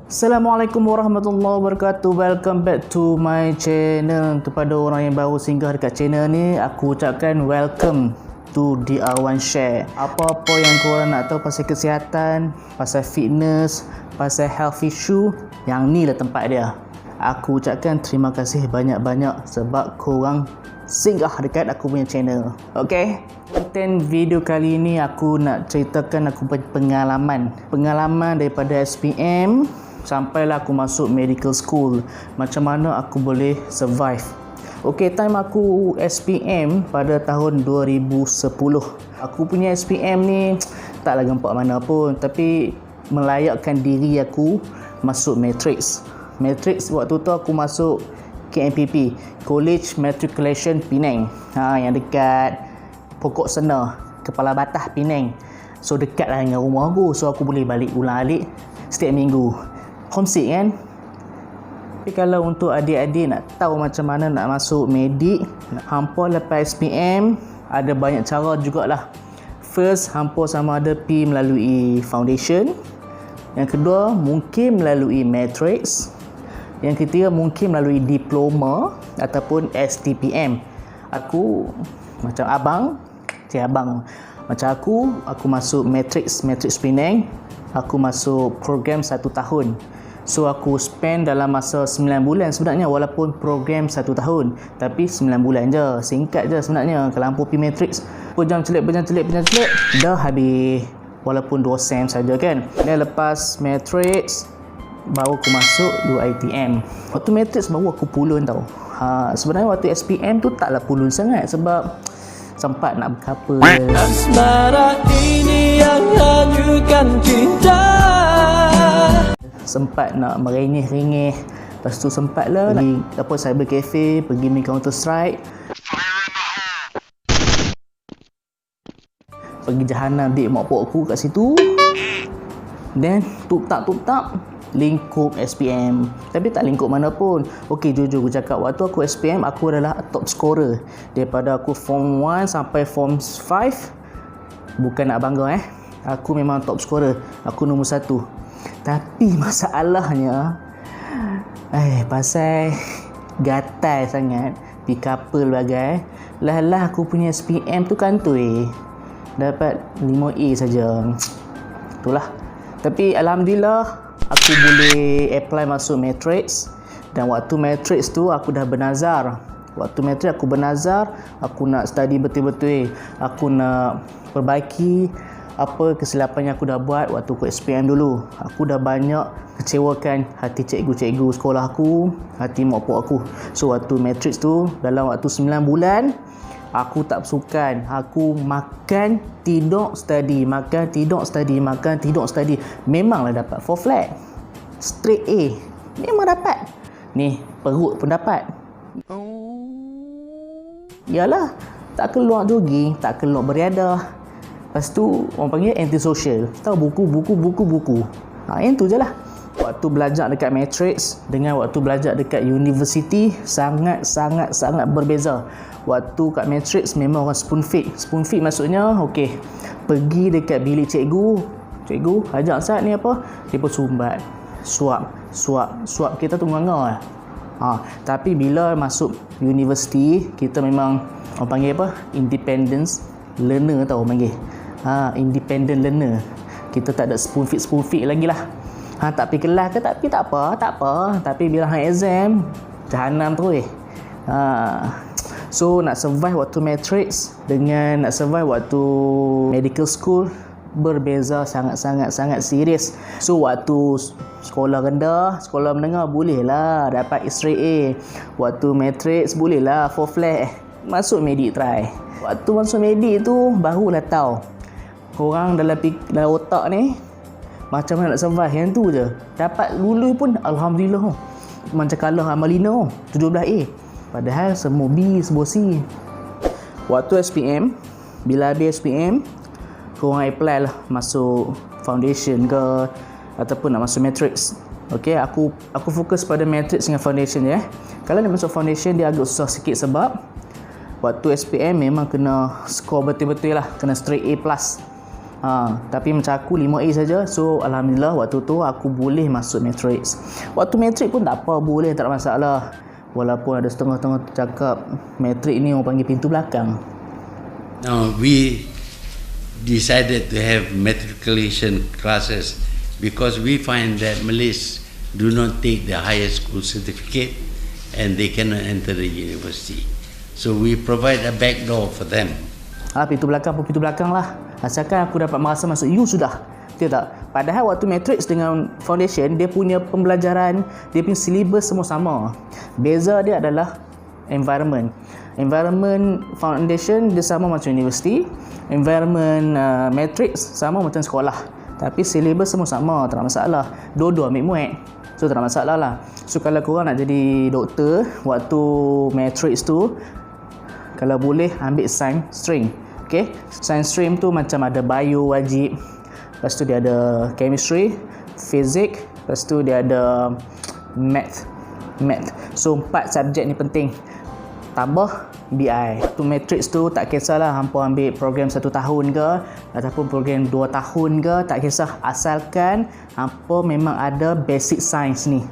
Assalamualaikum warahmatullahi wabarakatuh. Welcome back to my channel. Kepada orang yang baru singgah dekat channel ni, aku ucapkan welcome to DR1 Share. Apa-apa yang korang nak tahu pasal kesihatan, pasal fitness, pasal health issue, yang ni lah tempat dia. Aku ucapkan terima kasih banyak-banyak sebab korang singgah dekat aku punya channel. Okay? Konten video kali ni aku nak ceritakan aku punya pengalaman daripada SPM sampailah aku masuk medical school. Macam mana aku boleh survive. Okay, time aku SPM pada tahun 2010. Aku punya SPM ni taklah gempak mana pun, tapi melayakkan diri aku masuk matrix. Matrix waktu tu aku masuk KMPP, College Matriculation Penang. Yang dekat Pokok Sena, Kepala Batah Penang. So dekat lah dengan rumah aku. So aku boleh balik ulang-alik setiap minggu. Homesick kan? Tapi kalau untuk adik-adik nak tahu macam mana nak masuk medik, hampa lepas SPM, ada banyak cara jugalah. First, hampa sama ada pi melalui foundation. Yang kedua, mungkin melalui matrix. Yang ketiga, mungkin melalui diploma ataupun STPM. Aku macam macam aku masuk matrix Penang. Aku masuk program 1 tahun. So aku spend dalam masa 9 bulan sebenarnya, walaupun program 1 tahun, tapi 9 bulan je, singkat je sebenarnya. Kalau hampa pergi matrix, pejam celik dah habis, walaupun 2 sem saja kan. Dan lepas matrix baru aku masuk UiTM. Waktu matrix baru aku pulun tau. Sebenarnya waktu SPM tu taklah pulun sangat sebab sempat nak berkapa. Asmara ini yang hanyutkan cinta. Sempat nak merengeh-rengeh. Lepas tu sempatlah pergi cyber cafe, pergi main Counter Strike. Pergi jahanam dik mak pok aku kat situ. Then tup tak lingkup SPM. Tapi tak lingkup mana pun. Okey, jujur aku cakap, waktu aku SPM aku adalah top scorer. Daripada aku form 1 sampai form 5, bukan nak bangga aku memang top scorer. Aku nombor 1. Tapi masalahnya pasal gatal sangat, pergi couple bagai. Lah aku punya SPM tu kantoi. Dapat 5A saja. Itulah. Tapi alhamdulillah aku boleh apply masuk matrix. Dan waktu matrix tu aku dah bernazar. Waktu matrix aku bernazar, aku nak study betul-betul. Aku nak perbaiki apa kesilapan yang aku dah buat waktu aku SPM dulu. Aku dah banyak kecewakan hati cikgu-cikgu sekolah aku, hati mak pok aku. So waktu matrix tu, dalam waktu 9 bulan, aku tak bersukan. Aku makan, tidur, study. Makan, tidur, study. Memanglah dapat 4 flat. Straight A. Memang dapat. Ni, perut pun dapat. Yalah, tak keluar jogging, tak keluar beriadah. Lepas tu orang panggil antisocial. Tahu buku. Yang tu je lah. Waktu belajar dekat matrix dengan waktu belajar dekat university sangat berbeza. Waktu kat matrix memang orang spoon feed. Spoon feed maksudnya okey, pergi dekat bilik cikgu ajak Ustaz ni apa? Dia pun sumbat. Suap kita tu nganga lah. Tapi bila masuk university, kita memang orang panggil apa? Independence learner tau orang panggil. Independent learner. Kita tak ada spoon feed lagi lah. Tak pergi kelas ke tak apa. Tapi bila hang exam, jahanam tu So nak survive waktu matrix dengan nak survive waktu medical school berbeza sangat serius. So waktu sekolah rendah, sekolah menengah bolehlah dapat straight A. Waktu matrix bolehlah 4 flat. Masuk medik try. Waktu masuk medik tu barulah tahu korang dalam otak ni macam mana nak survive. Yang tu je. Dapat lulus pun alhamdulillah. Macam kalah Amalina 17A. Padahal semua B, semua C. Waktu SPM, bila habis SPM, korang apply lah masuk foundation ke ataupun nak masuk matrix. Okey, aku fokus pada matrix dengan foundation je. Kalau nak masuk foundation dia agak susah sikit sebab waktu SPM memang kena score betul-betul lah, kena straight A+. Tapi macam aku 5A saja. So alhamdulillah waktu tu aku boleh masuk matrix. Waktu matrix pun tak apa, boleh, tak ada masalah. Walaupun ada setengah-setengah cakap matrix ni orang panggil pintu belakang. Now we decided to have matriculation classes because we find that Malays do not take the higher school certificate and they cannot enter the university. So we provide a back door for them. Pintu belakang pun pintu belakang lah. Asalkan aku dapat merasa masuk U sudah. Betul tak? Padahal waktu matrix dengan foundation, dia punya pembelajaran, dia punya syllabus semua sama. Beza dia adalah environment. Environment foundation dia sama macam universiti. Environment matrix sama macam sekolah. Tapi syllabus semua sama, tak ada masalah. Dua-dua ambil muat. So tak ada masalah lah. So kalau korang nak jadi doktor, waktu matrix tu, kalau boleh ambil science stream. Okay? Science stream tu macam ada bio wajib. Lepas tu dia ada chemistry, physics, lepas tu dia ada math. So 4 subjek ni penting. Tambah BI. Tu matrix tu tak kisahlah hampa ambil program 1 tahun ke ataupun program 2 tahun ke, tak kisah, asalkan hampa memang ada basic science ni.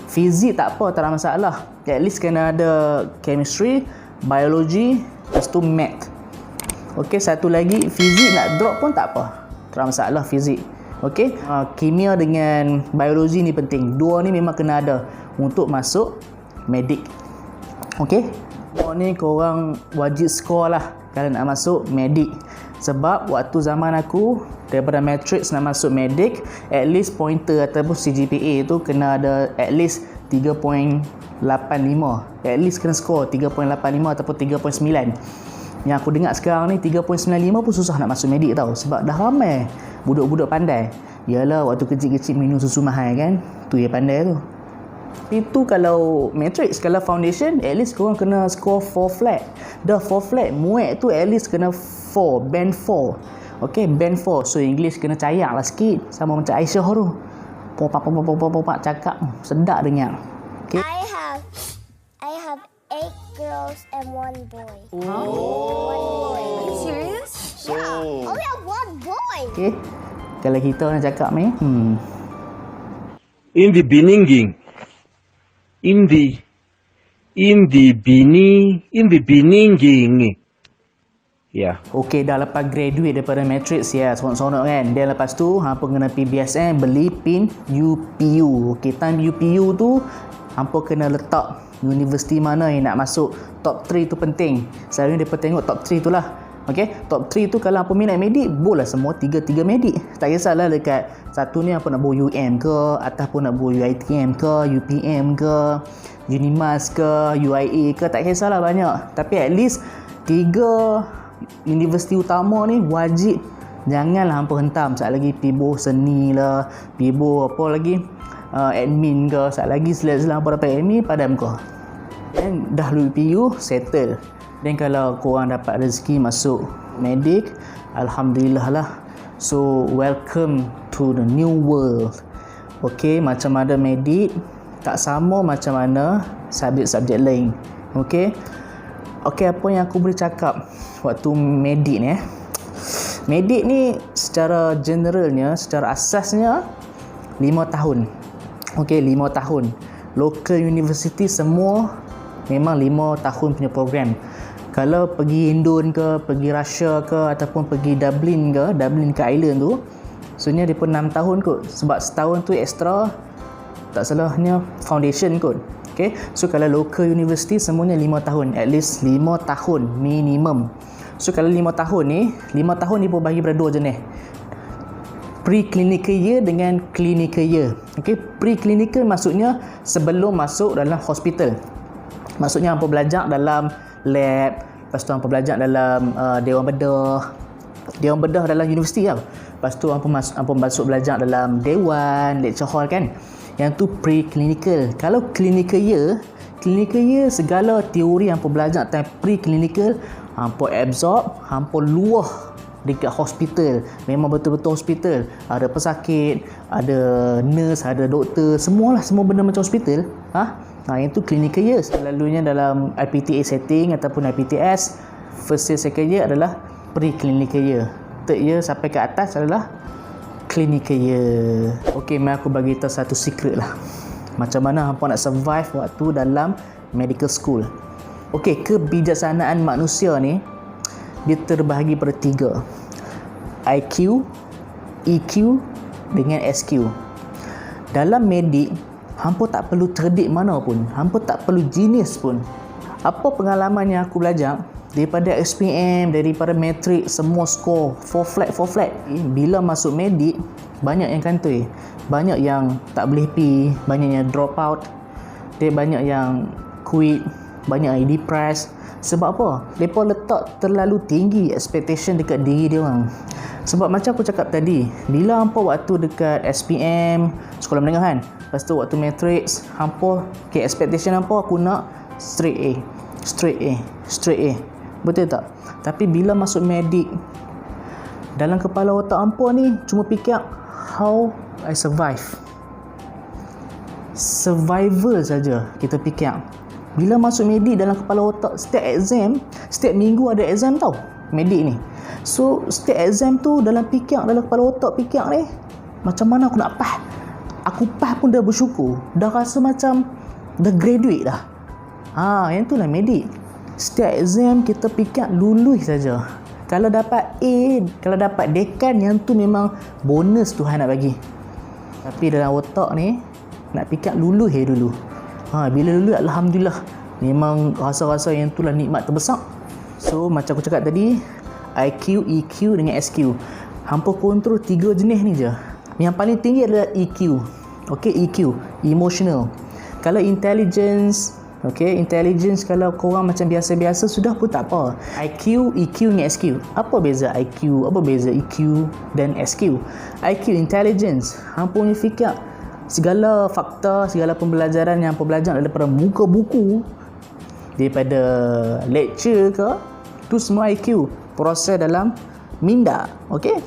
Fizik tak apa, tak ada masalah. At least kena ada chemistry, biology, lepas tu math. Okey, satu lagi fizik nak drop pun tak apa, tak ada masalah fizik. Okey, kimia dengan biologi ni penting. Dua ni memang kena ada untuk masuk medik. Okey, ni korang wajib skor lah kalau nak masuk medik. Sebab waktu zaman aku, daripada matrix nak masuk medik, at least pointer ataupun CGPA tu kena ada at least 3.85. At least kena skor 3.85 ataupun 3.9. Yang aku dengar sekarang ni 3.95 pun susah nak masuk medik tau. Sebab dah ramai budak-budak pandai. Yalah, waktu kecil-kecil minum susu mahal kan, tu yang pandai tu. Itu kalau matrix. Kalau foundation, at least korang kena score 4 flat. Dah 4 flat, muat tu at least kena 4, band 4. Okay, band 4. So English kena cayak lah sikit, sama macam Aisyah tu. Popak cakap, sedap dengar. Okay. I have 8 girls and 1 boy. Oh. 1 boy. Are you serious? Yeah. Only have 1 boy. Okay. Kalau kita nak cakap ni, in the beginning, in the beginning. Ya. okey, dah lepas graduate daripada matrix ya, seronok-seronok kan. Dan lepas tu hampa kena pergi BSN beli pin UPU. Okey, time UPU tu hampa kena letak universiti mana yang nak masuk. Top 3 tu penting. Selalunya depa tengok top 3 tu lah. Okey, top 3 tu kalau hampa minat medik, boleh semua 3 medik. Tak kisahlah dekat satu ni hampa nak bawa UM ke, ataupun nak bawa UiTM ke, UPM ke, Unimas ke, UIA ke, tak kisahlah banyak. Tapi at least 3 universiti utama ni wajib. Janganlah hampa hentam sat lagi pibo seni lah, pibo apa lagi, admin ke, sat lagi selesa hampa dapat admin padam ke. Dan dah UPU settle. Dan kalau korang dapat rezeki masuk medik, alhamdulillah lah. So welcome to the new world. Okey, macam ada medik tak sama macam mana subjek-subjek lain. Okey. Okey, apa yang aku boleh cakap waktu medik ni Medik ni secara generalnya, secara asasnya 5 tahun. Okey, 5 tahun. Local university semua memang 5 tahun punya program. Kalau pergi Indon ke, pergi Russia ke, ataupun pergi Dublin ke island tu, sebenarnya dia pun 6 tahun kot. Sebab setahun tu extra, tak salahnya foundation kot. Okay? So kalau local university semuanya 5 tahun. At least 5 tahun minimum. So kalau 5 tahun ni, 5 tahun dia pun bagi pada 2 jenis. Pre-clinical year dengan clinical year. Okay? Pre-clinical maksudnya sebelum masuk dalam hospital. Maksudnya hampa belajar dalam lab, lepas tu hampa belajar dalam Dewan Bedah dalam universiti tau. Lepas tu hampa masuk belajar dalam dewan, lecture hall kan. Yang tu pre-clinical. Kalau clinical year segala teori hampa belajar time pre-clinical hampa absorb, hampa luah dekat hospital. Memang betul-betul hospital. Ada pesakit, ada nurse, ada doktor, semua benda macam hospital. Yang tu clinical year. Selalunya dalam IPTA setting ataupun IPTS, first year, second year adalah pre-clinical year. third year sampai ke atas adalah clinical year. Okey, mari aku bagi tahu satu secret lah. Macam mana hampa nak survive waktu dalam medical school. Okey, kebijaksanaan manusia ni dia terbahagi pada 3. IQ, EQ dengan SQ. Dalam medik, hampa tak perlu cerdik mana pun, hampa tak perlu genius pun. Apa pengalaman yang aku belajar daripada SPM, daripada matrik, semua skor 4 flat. Bila masuk medik, banyak yang kantoi, banyak yang tak boleh pi, banyak yang drop out, dia banyak yang quit, banyak yang depressed. Sebab apa? Mereka letak terlalu tinggi expectation dekat diri dia orang. Sebab macam aku cakap tadi, bila hampa waktu dekat SPM, sekolah menengah kan, lepas tu waktu matrix, hampa expectation hampa aku nak straight A. Betul tak? Tapi bila masuk medik, dalam kepala otak hampa ni cuma fikir how I survive. Survival saja kita fikir. Bila masuk medik, dalam kepala otak setiap exam, setiap minggu ada exam tau medik ni. So setiap exam tu dalam kepala otak fikir ni, macam mana aku nak pass. Aku pass pun dah bersyukur, dah rasa macam dah graduate dah. Yang tu lah medik. Setiap exam kita fikir lulus saja. Kalau dapat A, kalau dapat dekan, yang tu memang bonus Tuhan nak bagi. Tapi dalam otak ni nak fikir lulus dulu. Bila lulus, alhamdulillah, memang rasa-rasa yang tu lah nikmat terbesar. So macam aku cakap tadi, IQ, EQ dengan SQ. Hampa kontrol 3 jenis ni je. Yang paling tinggi adalah EQ. Okey, EQ, emotional. Kalau intelligence, intelligence kalau korang macam biasa-biasa sudah pun tak apa. IQ, EQ dengan SQ. Apa beza IQ? Apa beza EQ dan SQ? IQ, intelligence. Hampa punya fikir segala fakta, segala pembelajaran yang hampa belajar daripada muka buku, daripada lecture ke, tu semua IQ. Proses dalam minda. Okey?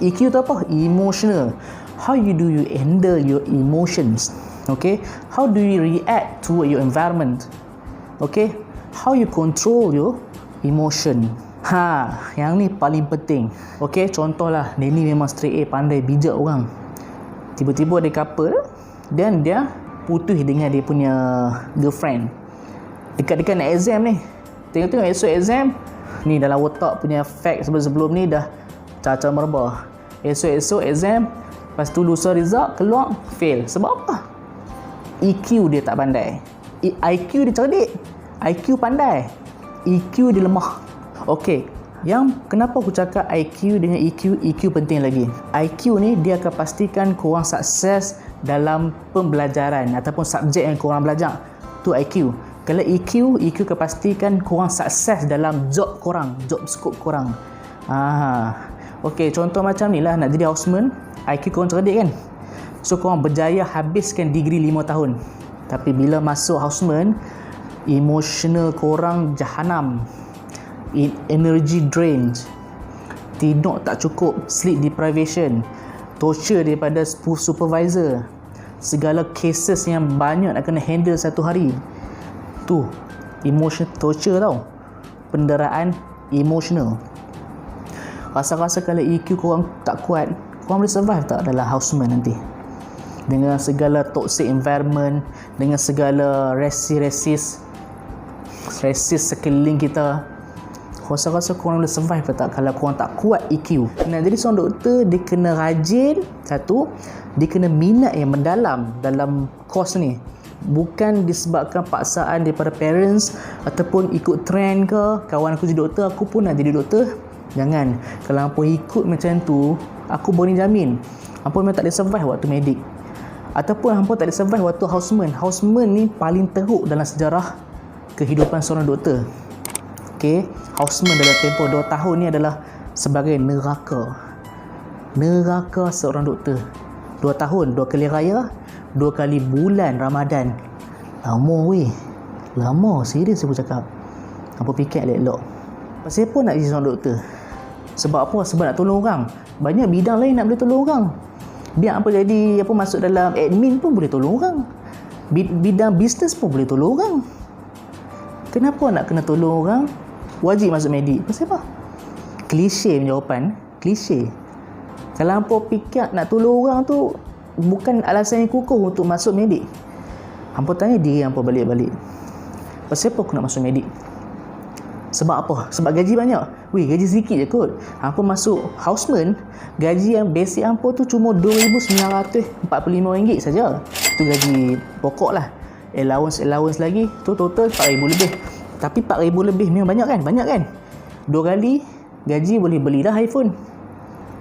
EQ tu apa? Emotional. How do you handle your emotions? Okay, how do you react to your environment? Okay, how you control your emotion? Yang ni paling penting. Okay, contohlah Neni memang straight A, pandai, bijak orang. Tiba-tiba dia couple dan dia putus dengan dia punya girlfriend. Dekat-dekat nak exam ni, tengok-tengok esok exam ni, dalam otak punya fact sebelum-sebelum ni dah cacar merbah. Esok exam, lepas tu lusa result keluar fail. Sebab apa? EQ dia tak pandai. IQ dia cerdik, IQ pandai, EQ dia lemah. Okey, yang kenapa aku cakap IQ dengan EQ penting lagi. IQ ni dia akan pastikan korang sukses dalam pembelajaran ataupun subjek yang korang belajar. Tu IQ. Kalau EQ akan pastikan korang sukses dalam job korang, job scope korang. Okey, contoh macam ni lah, nak jadi houseman, IQ korang cerdik kan? So korang berjaya habiskan degree 5 tahun. Tapi bila masuk houseman, emotional korang jahanam. Energy drain, tidur tak cukup, sleep deprivation, torture daripada supervisor, segala cases yang banyak nak kena handle satu hari. Tu emotional torture tau. Penderaan emotional. Rasa-rasa kalau EQ korang tak kuat, korang boleh survive tak dalam houseman nanti? Dengan segala toxic environment, dengan segala racist sekeliling kita, rasa-rasa korang boleh survive tak kalau korang tak kuat EQ? Nah, jadi seorang doktor dia kena rajin, satu, dia kena minat yang mendalam dalam course ni. Bukan disebabkan paksaan daripada parents ataupun ikut trend ke, kawan aku jadi doktor, aku pun nak jadi doktor. Jangan. Kalau hampa ikut macam tu, aku boleh jamin hampa memang tak boleh survive waktu medik. Ataupun hampa tak boleh survive waktu houseman. Houseman ni paling teruk dalam sejarah kehidupan seorang doktor. Okay, houseman dalam tempoh 2 tahun ni adalah sebagai neraka seorang doktor. 2 tahun, 2 kali raya, 2 kali bulan Ramadan. Lama serius aku cakap. Hampa fikir elok. Pasal apa nak jadi seorang doktor? Sebab apa? Sebab nak tolong orang. Banyak bidang lain nak boleh tolong orang. Biar apa jadi, masuk dalam admin pun boleh tolong orang. Bidang bisnes pun boleh tolong orang. Kenapa nak kena tolong orang? Wajib masuk medik. Pasal apa? klise jawapan. Klise. Kalau hampa fikir nak tolong orang tu bukan alasan yang kukuh untuk masuk medik. Hampa tanya diri hampa balik-balik. Pasal apa aku nak masuk medik? Sebab apa? Sebab gaji banyak. Weh, gaji sikit je kot. Hampa masuk houseman, gaji yang basic hampa tu cuma RM2,945 saja. Itu gaji pokok lah. Allowance lagi tu total RM4,000 lebih. Tapi RM4,000 lebih memang banyak kan? Banyak kan? 2 kali gaji boleh belilah iPhone.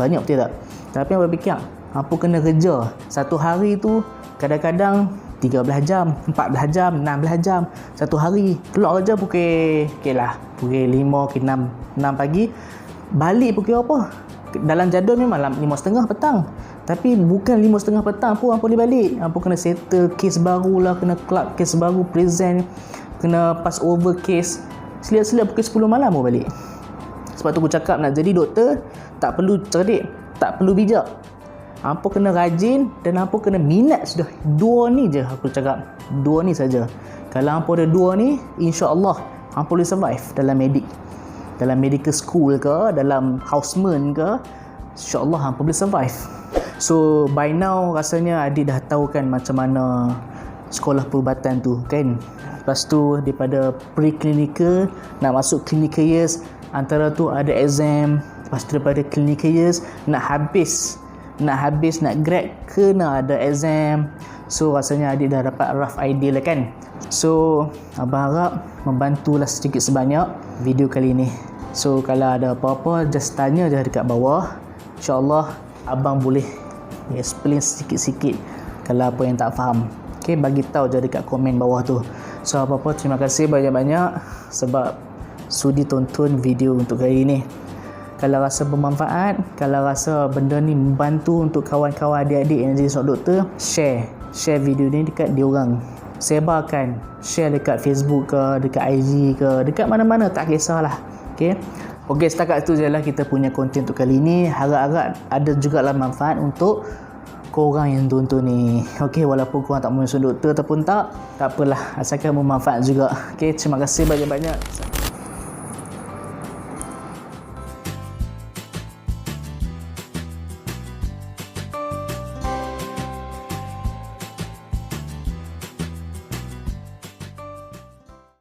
Banyak betul tak? Tapi hampa fikir, hampa kena kerja satu hari tu kadang-kadang 13 jam, 14 jam, 16 jam satu hari. Keluar kerja pukul 5 ke 6 pagi. Balik pukul apa? Dalam jadual memang 5.30 petang. Tapi bukan 5.30 petang pun hampa boleh balik. Hampa kena settle kes baru lah, kena club kes baru, present, kena pass over kes. Selip-selip pukul 10 malam baru balik. Sebab tu aku cakap nak jadi doktor tak perlu cerdik, tak perlu bijak. Hampa kena rajin dan hampa kena minat sudah. 2 ni je aku cakap. 2 ni saja. Kalau hampa ada 2 ni, insya-Allah hampa boleh survive dalam medik. Dalam medical school ke, dalam houseman ke, insya-Allah hampa boleh survive. So by now rasanya adik dah tahu kan macam mana sekolah perubatan tu kan. Lepas tu daripada pre-clinical nak masuk clinical years, antara tu ada exam. Lepas tu daripada clinical years nak habis nak grad kena ada exam. So rasanya adik dah dapat rough idea lah kan. So abang harap membantulah sedikit sebanyak video kali ni. So kalau ada apa-apa just tanya je dekat bawah. InsyaAllah abang boleh explain sikit-sikit kalau apa yang tak faham. Okay, bagi tahu je dekat komen bawah tu. So apa-apa terima kasih banyak-banyak sebab sudi tonton video untuk hari ni. Kalau rasa bermanfaat, kalau rasa benda ni membantu untuk kawan-kawan adik-adik yang jadi seorang doktor, share video ni dekat diorang. Sebarkan, share dekat Facebook ke, dekat IG ke, dekat mana-mana tak kisahlah. Okey, setakat tu je lah kita punya konten untuk kali ni. Harap-harap ada jugalah manfaat untuk korang yang tonton ni. Okey, walaupun korang tak masuk doktor ataupun tak apalah, asalkan bermanfaat juga. Okey, terima kasih banyak-banyak.